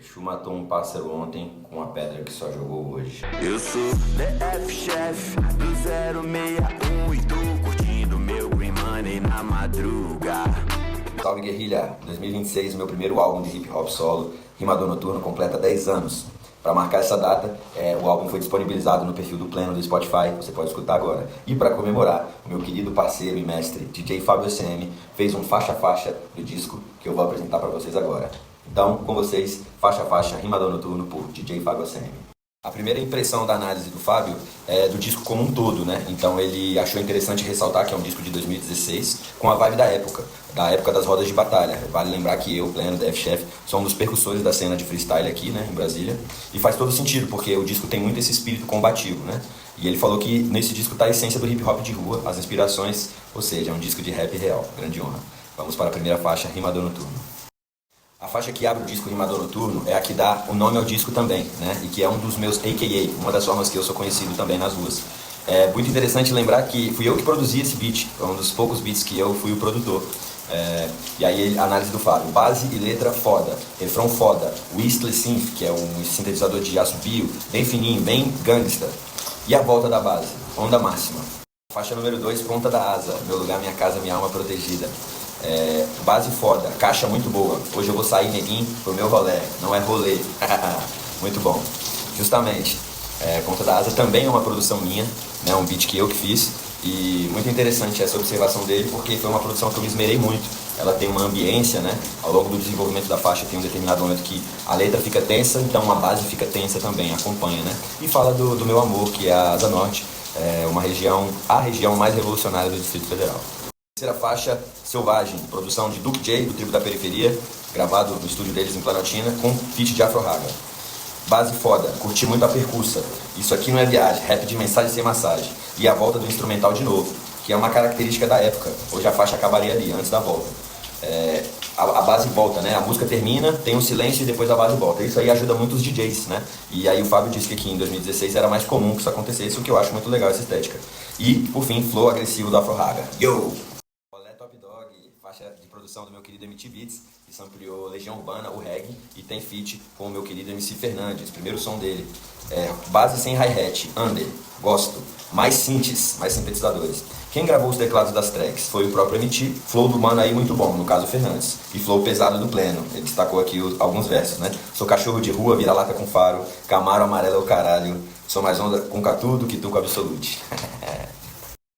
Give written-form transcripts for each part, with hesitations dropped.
Exu matou um pássaro ontem com uma pedra que só jogou hoje. Eu sou DF Chef do 061 e tô curtindo meu green money na madruga. Salve guerrilha! 2026, meu primeiro álbum de hip hop solo, Rimador Noturno, completa 10 anos. Para marcar essa data, o álbum foi disponibilizado no perfil do Pleno do Spotify, você pode escutar agora. E para comemorar, o meu querido parceiro e mestre DJ Fábio SM fez um faixa-faixa do disco que eu vou apresentar para vocês agora. Então, com vocês, faixa-faixa Rimador Noturno por DJ Fábio SM. A primeira impressão da análise do Fábio é do disco como um todo, né? Então ele achou interessante ressaltar que é um disco de 2016 com a vibe da época das rodas de batalha. Vale lembrar que eu, Pleno, DF Chef, sou um dos percussores da cena de freestyle aqui, né, em Brasília. E faz todo sentido, porque o disco tem muito esse espírito combativo, né? E ele falou que nesse disco tá a essência do hip hop de rua, as inspirações, ou seja, é um disco de rap real. Grande honra. Vamos para a primeira faixa, Rimador Noturno. A faixa que abre o disco Rimador Noturno é a que dá o nome ao disco também, né? E que é um dos meus AKA, uma das formas que eu sou conhecido também nas ruas. É muito interessante lembrar que fui eu que produzi esse beat, é um dos poucos beats que eu fui o produtor. E aí a análise do Fábio: base e letra foda, refrão foda, Whistler Synth, que é um sintetizador de assobio, bem fininho, bem gangsta. E a volta da base, onda máxima. Faixa número 2, Ponta da Asa, meu lugar, minha casa, minha alma protegida. Base foda, caixa muito boa. Hoje eu vou sair, neguinho, pro meu rolê, não é rolê. Muito bom. Justamente, Ponta da Asa também é uma produção minha, né, um beat que eu que fiz. E muito interessante essa observação dele, porque foi uma produção que eu me esmerei muito. Ela tem uma ambiência, né? Ao longo do desenvolvimento da faixa tem um determinado momento que a letra fica tensa, então a base fica tensa também, acompanha, né? E fala do meu amor, que é a Asa Norte, a região mais revolucionária do Distrito Federal. Terceira faixa, Selvagem, produção de Duke J, do Tribo da Periferia, gravado no estúdio deles em Planaltina, com feat de Afro Raga. Base foda, curti muito a percussa. Isso aqui não é viagem, rap de mensagem sem massagem. E a volta do instrumental de novo, que é uma característica da época. Hoje a faixa acabaria ali, antes da volta. A base volta, né? A música termina, tem um silêncio e depois a base volta. Isso aí ajuda muito os DJs, né? E aí o Fábio disse que aqui em 2016 era mais comum que isso acontecesse, o que eu acho muito legal, essa estética. E, por fim, flow agressivo do Afro Raga. Yo! Top Dog, faixa de produção do meu querido MT Beats, que sampleou Legião Urbana, o reggae, e tem feat com o meu querido MC Fernandes, primeiro som dele. Base sem hi-hat, under, gosto. Mais synths, mais sintetizadores. Quem gravou os teclados das tracks foi o próprio MT, flow do mano aí muito bom, no caso Fernandes. E flow pesado do Pleno, ele destacou aqui alguns versos, né? Sou cachorro de rua, vira-lata com faro, Camaro amarelo é o caralho, sou mais onda com catu do que tu com absolute.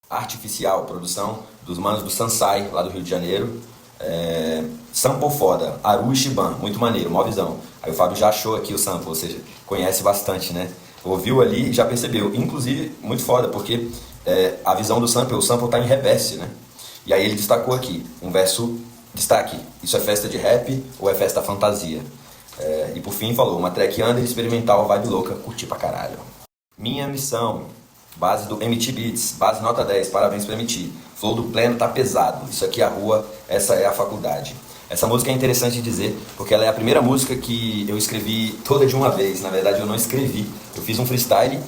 Artificial, produção dos manos do Sansai, lá do Rio de Janeiro. Sample foda, Aru e Shiban, muito maneiro, mó visão. Aí o Fábio já achou aqui o sample, ou seja, conhece bastante, né? Ouviu ali e já percebeu. Inclusive, muito foda, porque a visão do sample, o sample tá em reverse, né? E aí ele destacou aqui, um verso destaque: isso é festa de rap ou é festa fantasia? E por fim falou: uma track under, experimental, vibe louca, curti pra caralho. Minha missão, base do MT Beats, base nota 10, parabéns pro MT. Flow do Pleno tá pesado, isso aqui é a rua, essa é a faculdade. Essa música é interessante de dizer, porque ela é a primeira música que eu escrevi toda de uma vez. Na verdade eu não escrevi, eu fiz um freestyle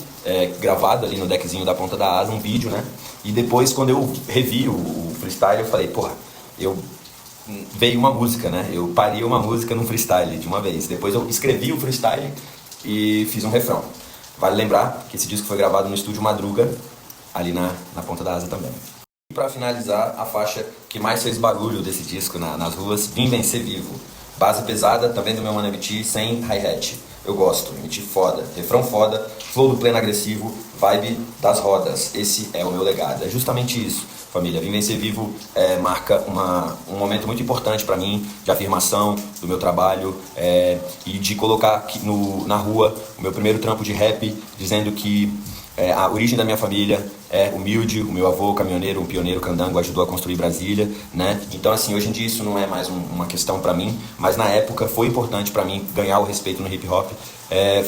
gravado ali no deckzinho da Ponta da Asa, um vídeo, né? E depois quando eu revi o freestyle eu falei, porra, veio uma música, né? Eu parei uma música num freestyle de uma vez. Depois eu escrevi o freestyle e fiz um refrão. Vale lembrar que esse disco foi gravado no estúdio Madruga, ali na Ponta da Asa também. E para finalizar, a faixa que mais fez barulho desse disco nas ruas, Vim Vencer Vivo. Base pesada, também do meu mano MT, sem hi-hat. Eu gosto, MT foda, refrão foda, flow do Pleno agressivo, vibe das rodas. Esse é o meu legado, é justamente isso. Família, Vim Vencer Vivo marca um momento muito importante para mim, de afirmação do meu trabalho e de colocar aqui na rua o meu primeiro trampo de rap, dizendo que a origem da minha família é humilde, o meu avô, caminhoneiro, um pioneiro candango, ajudou a construir Brasília, né? Então, assim, hoje em dia isso não é mais uma questão para mim, mas na época foi importante para mim ganhar o respeito no hip hop,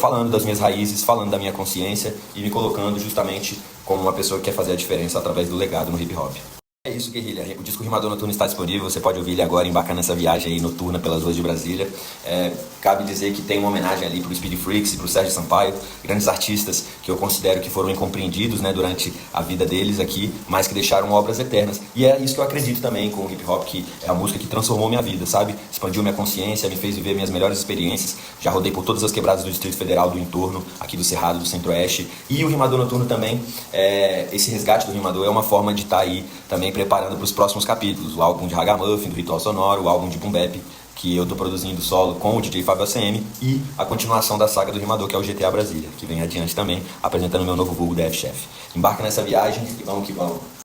falando das minhas raízes, falando da minha consciência e me colocando justamente como uma pessoa que quer fazer a diferença através do legado no hip hop. É isso, guerrilha. O disco Rimador Noturno está disponível, você pode ouvir ele agora, embarcar nessa viagem aí noturna pelas ruas de Brasília. Cabe dizer que tem uma homenagem ali pro Speed Freaks e pro Sérgio Sampaio, grandes artistas que eu considero que foram incompreendidos, né, durante a vida deles aqui, mas que deixaram obras eternas. E é isso que eu acredito também com o hip hop, que é a música que transformou minha vida, sabe? Expandiu minha consciência, me fez viver minhas melhores experiências. Já rodei por todas as quebradas do Distrito Federal, do entorno, aqui do Cerrado, do Centro-Oeste. E o Rimador Noturno também, esse resgate do Rimador é uma forma de estar aí também preparando para os próximos capítulos, o álbum de Ragamuffin, do Ritual Sonoro, o álbum de Boom Bap, que eu estou produzindo solo com o DJ Fábio ACM, e a continuação da saga do Rimador, que é o GTA Brasília, que vem adiante também, apresentando meu novo vulgo DF Chef. Embarca nessa viagem e vamos que vamos.